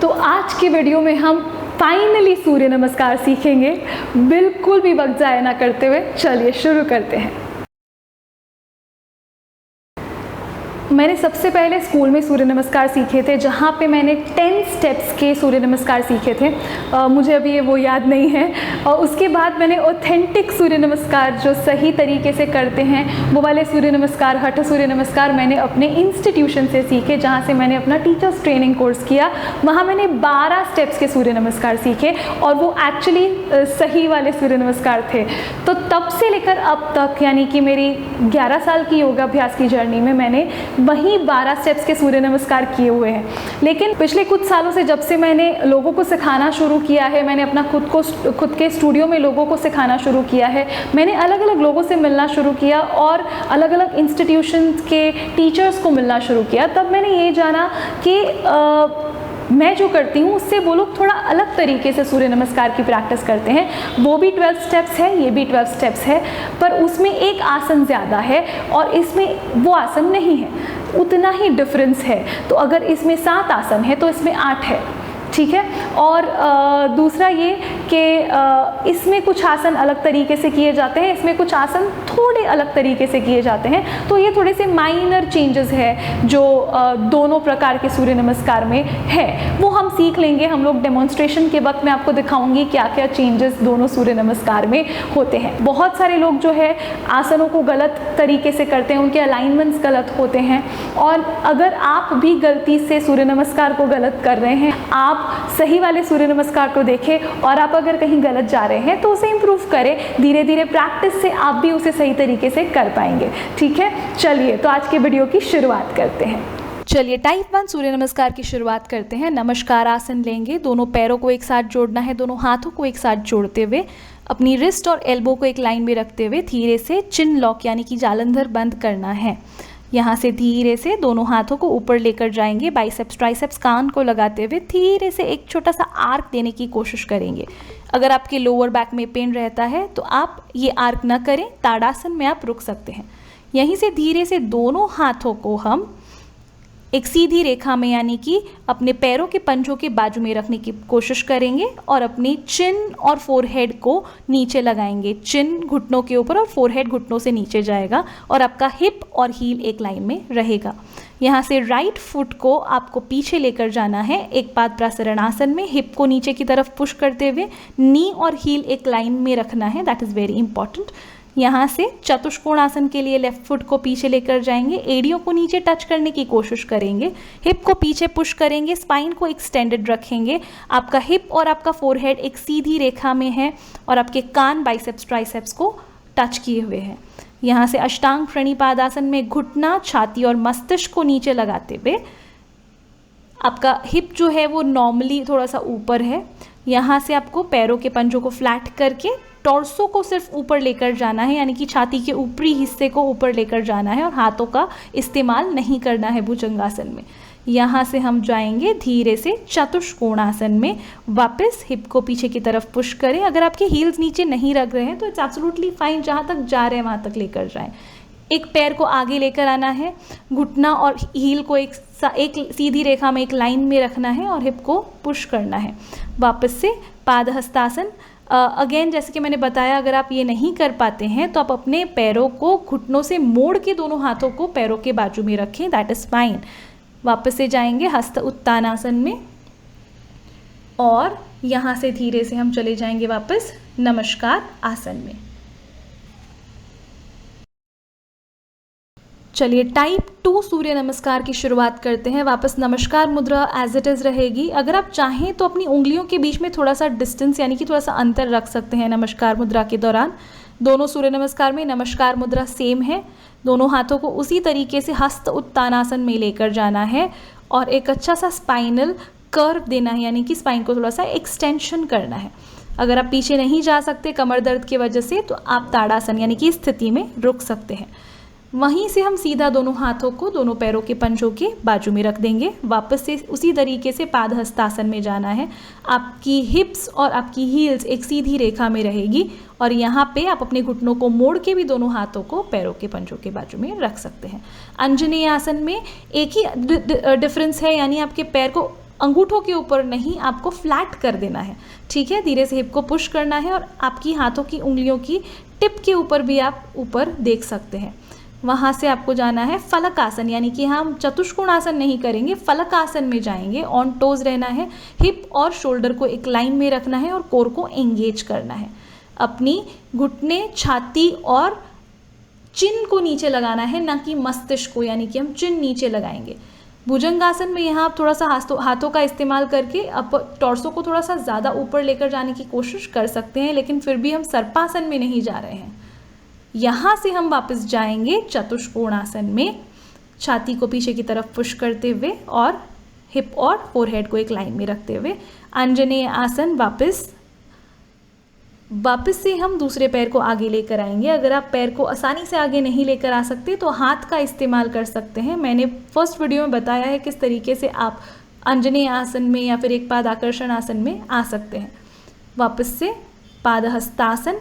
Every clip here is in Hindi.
तो आज की वीडियो में हम फाइनली सूर्य नमस्कार सीखेंगे। बिल्कुल भी वक्त जाया ना करते हुए चलिए शुरू करते हैं। मैंने सबसे पहले स्कूल में सूर्य नमस्कार सीखे थे, जहाँ पे मैंने 10 स्टेप्स के सूर्य नमस्कार सीखे थे। मुझे अभी वो याद नहीं है। और उसके बाद मैंने ऑथेंटिक सूर्य नमस्कार जो सही तरीके से करते हैं वो वाले सूर्य नमस्कार, हठ सूर्य नमस्कार मैंने अपने इंस्टीट्यूशन से सीखे, जहाँ से मैंने अपना टीचर्स ट्रेनिंग कोर्स किया। वहाँ मैंने 12 स्टेप्स के सूर्य नमस्कार सीखे और वो एक्चुअली सही वाले सूर्य नमस्कार थे। तो तब से लेकर अब तक, यानी कि मेरी 11 साल की योगाभ्यास की जर्नी में मैंने वही 12 स्टेप्स के सूर्य नमस्कार किए हुए हैं। लेकिन पिछले कुछ सालों से जब से मैंने लोगों को सिखाना शुरू किया है, मैंने अपना खुद के स्टूडियो में लोगों को सिखाना शुरू किया है, मैंने अलग अलग लोगों से मिलना शुरू किया और अलग अलग इंस्टीट्यूशंस के टीचर्स को मिलना शुरू किया, तब मैंने ये जाना कि मैं जो करती हूँ उससे वो लोग थोड़ा अलग तरीके से सूर्य नमस्कार की प्रैक्टिस करते हैं। वो भी 12 स्टेप्स है, ये भी 12 स्टेप्स है, पर उसमें एक आसन ज़्यादा है और इसमें वो आसन नहीं है, उतना ही डिफरेंस है। तो अगर इसमें 7 आसन है तो इसमें 8 है, ठीक है। और दूसरा ये कि इसमें कुछ आसन अलग तरीके से किए जाते हैं, इसमें कुछ आसन थोड़े अलग तरीके से किए जाते हैं। तो ये थोड़े से माइनर चेंजेस है जो दोनों प्रकार के सूर्य नमस्कार में है, वो हम सीख लेंगे। हम लोग डेमोन्स्ट्रेशन के वक्त मैं आपको दिखाऊंगी क्या क्या चेंजेस दोनों सूर्य नमस्कार में होते हैं। बहुत सारे लोग जो है आसनों को गलत तरीके से करते हैं, उनके अलाइनमेंट्स गलत होते हैं। और अगर आप भी गलती से सूर्य नमस्कार को गलत कर रहे हैं, आप सही वाले सूर्य नमस्कार को देखें और आप अगर कहीं गलत जा रहे हैं तो उसे इम्प्रूव करें। धीरे धीरे प्रैक्टिस से आप भी उसे सही तरीके से कर पाएंगे, ठीक है। चलिए तो आज के वीडियो की शुरुआत करते हैं। चलिए टाइप 1 सूर्य नमस्कार की शुरुआत करते हैं। नमस्कार आसन लेंगे, दोनों पैरों को एक साथ जोड़ना है, दोनों हाथों को एक साथ जोड़ते हुए अपनी रिस्ट और एल्बो को एक लाइन में रखते हुए धीरे से चिन लॉक यानी कि जालंधर बंद करना है। यहाँ से धीरे से दोनों हाथों को ऊपर लेकर जाएंगे, बाइसेप्स ट्राइसेप्स कान को लगाते हुए धीरे से एक छोटा सा आर्क देने की कोशिश करेंगे। अगर आपके लोअर बैक में पेन रहता है तो आप ये आर्क ना करें, ताड़ासन में आप रुक सकते हैं। यहीं से धीरे से दोनों हाथों को हम एक सीधी रेखा में यानी कि अपने पैरों के पंजों के बाजू में रखने की कोशिश करेंगे और अपनी चिन और फोरहेड को नीचे लगाएंगे। चिन घुटनों के ऊपर और फोरहेड घुटनों से नीचे जाएगा और आपका हिप और हील एक लाइन में रहेगा। यहाँ से राइट फुट को आपको पीछे लेकर जाना है एक पादप्रासरण आसन में, हिप को नीचे की तरफ पुश करते हुए नी और हील एक लाइन में रखना है, दैट इज़ वेरी इंपॉर्टेंट। यहाँ से चतुष्कोण आसन के लिए लेफ्ट फुट को पीछे लेकर जाएंगे, एड़ियों को नीचे टच करने की कोशिश करेंगे, हिप को पीछे पुश करेंगे, स्पाइन को एक्सटेंडेड रखेंगे। आपका हिप और आपका फोरहेड एक सीधी रेखा में है और आपके कान बाइसेप्स ट्राइसेप्स को टच किए हुए हैं। यहाँ से अष्टांग प्रणिपादासन में घुटना, छाती और मस्तिष्क को नीचे लगाते हुए आपका हिप जो है वो नॉर्मली थोड़ा सा ऊपर है। यहाँ से आपको पैरों के पंजों को फ्लैट करके टॉर्सो को सिर्फ ऊपर लेकर जाना है, यानी कि छाती के ऊपरी हिस्से को ऊपर लेकर जाना है और हाथों का इस्तेमाल नहीं करना है भुजंगासन में। यहाँ से हम जाएंगे धीरे से चतुष्कोणासन में, वापस हिप को पीछे की तरफ पुश करें। अगर आपके हील्स नीचे नहीं रख रहे हैं तो इट्स एब्सोल्युटली फाइन, जहाँ तक जा रहे हैं वहाँ तक लेकर जाएं। एक पैर को आगे लेकर आना है, घुटना और हील को एक सीधी रेखा में एक लाइन में रखना है और हिप को पुश करना है। वापस से पादहस्तासन। अगेन जैसे कि मैंने बताया, अगर आप ये नहीं कर पाते हैं तो आप अपने पैरों को घुटनों से मोड़ के दोनों हाथों को पैरों के बाजू में रखें, दैट इज़ फाइन। वापस से जाएंगे हस्त उत्तानासन में और यहाँ से धीरे से हम चले जाएंगे वापस नमस्कार आसन में। चलिए टाइप 2 सूर्य नमस्कार की शुरुआत करते हैं। वापस नमस्कार मुद्रा एज इट इज़ रहेगी। अगर आप चाहें तो अपनी उंगलियों के बीच में थोड़ा सा डिस्टेंस यानी कि थोड़ा सा अंतर रख सकते हैं नमस्कार मुद्रा के दौरान। दोनों सूर्य नमस्कार में नमस्कार मुद्रा सेम है। दोनों हाथों को उसी तरीके से हस्त उत्तानासन में लेकर जाना है और एक अच्छा सा स्पाइनल कर्व देना है, यानी कि स्पाइन को थोड़ा सा एक्सटेंशन करना है। अगर आप पीछे नहीं जा सकते कमर दर्द की वजह से तो आप ताड़ासन यानी कि स्थिति में रुक सकते हैं। वहीं से हम सीधा दोनों हाथों को दोनों पैरों के पंजों के बाजू में रख देंगे। वापस से उसी तरीके से पादहस्तासन में जाना है। आपकी हिप्स और आपकी हील्स एक सीधी रेखा में रहेगी और यहाँ पे आप अपने घुटनों को मोड़ के भी दोनों हाथों को पैरों के पंजों के बाजू में रख सकते हैं। अंजनेय आसन में एक ही डिफरेंस है, यानी आपके पैर को अंगूठों के ऊपर नहीं, आपको फ्लैट कर देना है, ठीक है। धीरे से हिप को पुश करना है और आपकी हाथों की उंगलियों की टिप के ऊपर भी आप ऊपर देख सकते हैं। वहाँ से आपको जाना है फलक आसन, यानी कि हम चतुष्कोण आसन नहीं करेंगे, फलक आसन में जाएंगे। ऑन टोज रहना है, हिप और शोल्डर को एक लाइन में रखना है और कोर को एंगेज करना है। अपनी घुटने, छाती और चिन को नीचे लगाना है, ना कि मस्तिष्क को, यानी कि हम चिन नीचे लगाएंगे। भुजंगासन में यहाँ आप थोड़ा सा हाथों का इस्तेमाल करके टॉर्सो को थोड़ा सा ज़्यादा ऊपर लेकर जाने की कोशिश कर सकते हैं, लेकिन फिर भी हम सर्पासन में नहीं जा रहे हैं। यहाँ से हम वापस जाएंगे चतुष्कोण आसन में, छाती को पीछे की तरफ पुश करते हुए और हिप और फोरहेड को एक लाइन में रखते हुए। अंजनेय आसन, वापस से हम दूसरे पैर को आगे लेकर आएंगे। अगर आप पैर को आसानी से आगे नहीं लेकर आ सकते तो हाथ का इस्तेमाल कर सकते हैं। मैंने फर्स्ट वीडियो में बताया है किस तरीके से आप अंजनेय आसन में या फिर एक पाद आकर्षण आसन में आ सकते हैं। वापस से पादहस्तासन,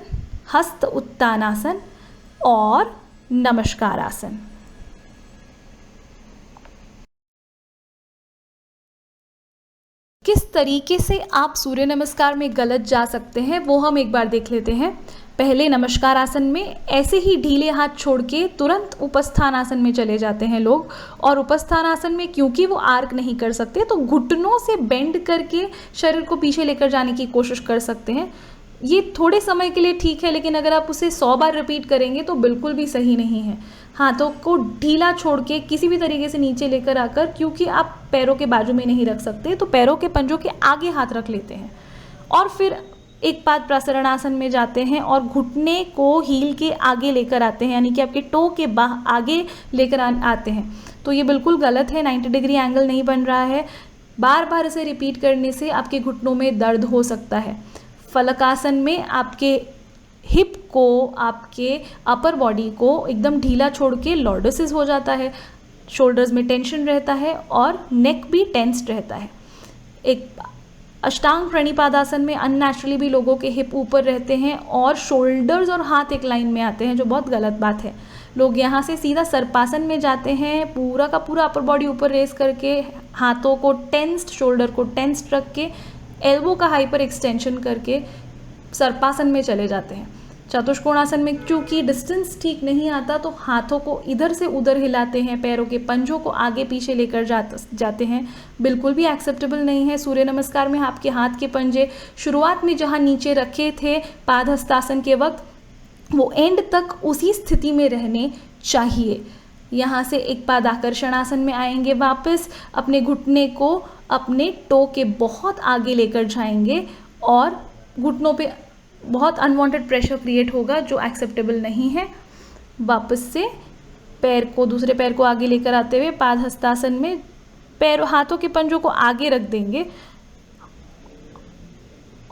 हस्त उत्तानासन और नमस्कार आसन। किस तरीके से आप सूर्य नमस्कार में गलत जा सकते हैं वो हम एक बार देख लेते हैं। पहले नमस्कार आसन में ऐसे ही ढीले हाथ छोड़ के तुरंत उपस्थान आसन में चले जाते हैं लोग, और उपस्थान आसन में क्योंकि वो आर्क नहीं कर सकते तो घुटनों से बेंड करके शरीर को पीछे लेकर जाने की कोशिश कर सकते हैं। ये थोड़े समय के लिए ठीक है, लेकिन अगर आप उसे 100 बार रिपीट करेंगे तो बिल्कुल भी सही नहीं है। हाथों को ढीला छोड़ के किसी भी तरीके से नीचे लेकर आकर, क्योंकि आप पैरों के बाजू में नहीं रख सकते तो पैरों के पंजों के आगे हाथ रख लेते हैं और फिर एक पाद प्रसरण आसन में जाते हैं और घुटने को हील के आगे लेकर आते हैं, यानी कि आपके टो के आगे लेकर आते हैं। तो ये बिल्कुल गलत है, 90 डिग्री एंगल नहीं बन रहा है। बार बार इसे रिपीट करने से आपके घुटनों में दर्द हो सकता है। फलकासन में आपके हिप को, आपके अपर बॉडी को एकदम ढीला छोड़ के लॉर्डोसिस हो जाता है, शोल्डर्स में टेंशन रहता है और नेक भी टेंस्ड रहता है। एक अष्टांग प्रणिपादासन में अननेचुरली भी लोगों के हिप ऊपर रहते हैं और शोल्डर्स और हाथ एक लाइन में आते हैं, जो बहुत गलत बात है। लोग यहाँ से सीधा सर्पासन में जाते हैं, पूरा का पूरा अपर बॉडी ऊपर रेस करके, हाथों को टेंस्ड, शोल्डर को टेंस्ड रख के, एल्बो का हाइपर एक्सटेंशन करके सर्पासन में चले जाते हैं। चतुष्कोणासन में चूंकि डिस्टेंस ठीक नहीं आता तो हाथों को इधर से उधर हिलाते हैं, पैरों के पंजों को आगे पीछे लेकर जाते हैं, बिल्कुल भी एक्सेप्टेबल नहीं है। सूर्य नमस्कार में आपके हाथ के पंजे शुरुआत में जहाँ नीचे रखे थे पादहस्तासन के वक्त, वो एंड तक उसी स्थिति में रहने चाहिए। यहाँ से एक पाद आकर्षण आसन में आएंगे, वापस अपने घुटने को अपने टो के बहुत आगे लेकर जाएंगे और घुटनों पे बहुत अनवांटेड प्रेशर क्रिएट होगा जो एक्सेप्टेबल नहीं है। वापस से पैर को, दूसरे पैर को आगे लेकर आते हुए पादहस्तासन में हाथों के पंजों को आगे रख देंगे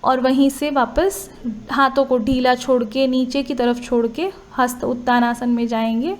और वहीं से वापस हाथों को ढीला छोड़ के नीचे की तरफ छोड़ के हस्त उत्तानासन में जाएंगे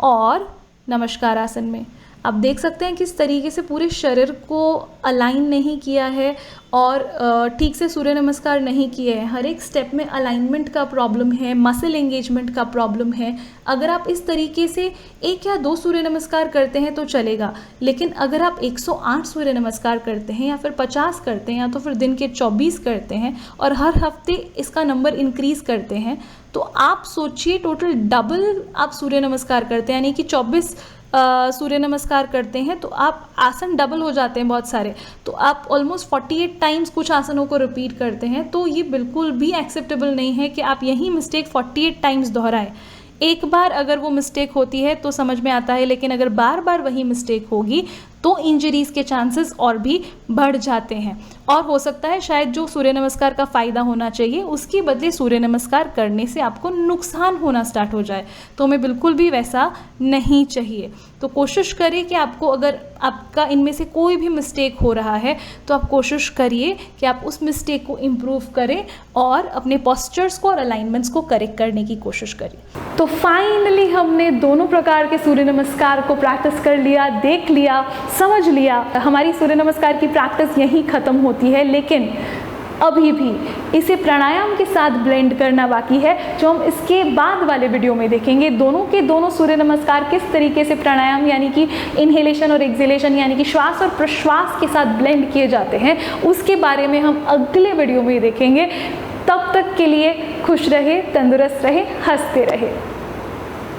और नमस्कार आसन में। आप देख सकते हैं किस तरीके से पूरे शरीर को अलाइन नहीं किया है और ठीक से सूर्य नमस्कार नहीं किए हैं। हर एक स्टेप में अलाइनमेंट का प्रॉब्लम है, मसल एंगेजमेंट का प्रॉब्लम है। अगर आप इस तरीके से 1 या 2 सूर्य नमस्कार करते हैं तो चलेगा, लेकिन अगर आप 108 सूर्य नमस्कार करते हैं या फिर 50 करते हैं या तो फिर दिन के 24 करते हैं और हर हफ्ते इसका नंबर इंक्रीज़ करते हैं, तो आप सोचिए टोटल डबल आप सूर्य नमस्कार करते हैं, यानी कि 24 सूर्य नमस्कार करते हैं तो आप आसन डबल हो जाते हैं बहुत सारे, तो आप ऑलमोस्ट 48 टाइम्स कुछ आसनों को रिपीट करते हैं। तो ये बिल्कुल भी एक्सेप्टेबल नहीं है कि आप यही मिस्टेक 48 टाइम्स दोहराएं। एक बार अगर वो मिस्टेक होती है तो समझ में आता है, लेकिन अगर बार बार वही मिस्टेक होगी तो इंजरीज़ के चांसेस और भी बढ़ जाते हैं और हो सकता है शायद जो सूर्य नमस्कार का फ़ायदा होना चाहिए उसके बदले सूर्य नमस्कार करने से आपको नुकसान होना स्टार्ट हो जाए, तो हमें बिल्कुल भी वैसा नहीं चाहिए। तो कोशिश करिए कि आपको, अगर आपका इनमें से कोई भी मिस्टेक हो रहा है तो आप कोशिश करिए कि आप उस मिस्टेक को इम्प्रूव करें और अपने पोस्चर्स को और अलाइनमेंट्स को करेक्ट करने की कोशिश करिए। तो फाइनली हमने दोनों प्रकार के सूर्य नमस्कार को प्रैक्टिस कर लिया, देख लिया, समझ लिया। हमारी सूर्य नमस्कार की प्रैक्टिस यहीं ख़त्म होती है, लेकिन अभी भी इसे प्राणायाम के साथ ब्लेंड करना बाकी है, जो हम इसके बाद वाले वीडियो में देखेंगे। दोनों के दोनों सूर्य नमस्कार किस तरीके से प्राणायाम यानी कि इनहेलेशन और एक्सहेलेशन यानी कि श्वास और प्रश्वास के साथ ब्लेंड किए जाते हैं, उसके बारे में हम अगले वीडियो में देखेंगे। तब तक के लिए खुश रहे, तंदुरुस्त रहे, हंसते रहे।